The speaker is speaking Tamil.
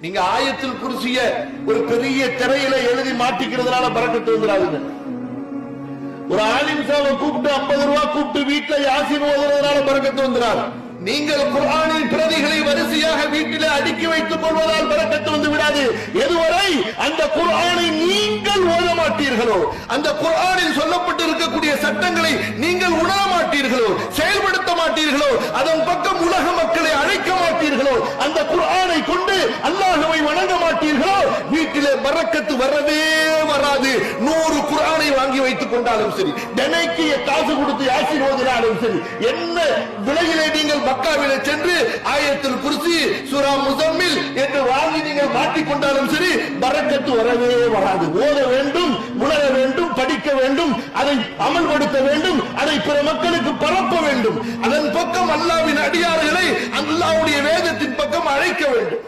நீங்க ஆயத்தில் குர்சிய ஒரு பெரிய திரையில எழுதி மாட்டிக்கிறதுனால பரக்கத்து வந்துடாதுங்க. ஒரு ஆலிம் சாவை கூப்பிட்டு 50 ரூபாய் கூப்பிட்டு வீட்டுல யாசின் ஓதுறதுனால பரக்கத்து வந்துடாது. நீங்கள் குர்ஆனின் பிரதிகளை வரிசையாக வீட்டிலே அடுக்கி வைத்துக் கொள்வதால் பரக்கத்து வந்து விடாது. எதுவரை அந்த குர்ஆனை நீங்கள் ஓத மாட்டீர்களோ, அந்த குர்ஆனில் சொல்லப்பட்டு இருக்கக்கூடிய சட்டங்களை நீங்கள் உணர மாட்டீர்களோ, செயல்படுத்த மாட்டீர்களோ, அதன் பக்கம் உலக மக்களை அழைக்க மாட்டீர்களோ, அந்த குர்ஆனை கொண்டு அல்லாஹ்வை வணங்க மாட்டீர்களோ, வீட்டிலே பரக்கத்து வரவே வராது. 100 குர்ஆனை வாங்கி வைத்துக் கொண்டாலும் சரி, தினைக்கு காசு கொடுத்து யாசின் ஓதினாலும் சரி, என்ன விலையிலே நீங்கள் மக்காவிலே சென்று ஆயத்துல் குர்சி, சூரா முஸம்மில் என்று வாங்கி நீங்கள் மாட்டிக்கொண்டாலும் சரி, பரக்கத்து வரவே வராது. ஓத வேண்டும், உணர வேண்டும், படிக்க வேண்டும், அதை அமல்படுத்த வேண்டும், அதை பிற மக்களுக்கு பரப்ப வேண்டும். அதன் பக்கம் அல்லாஹ்வின் அடியார்களை அல்லாஹ்வுடைய வேதத்தின் பக்கம் அழைக்க வேண்டும்.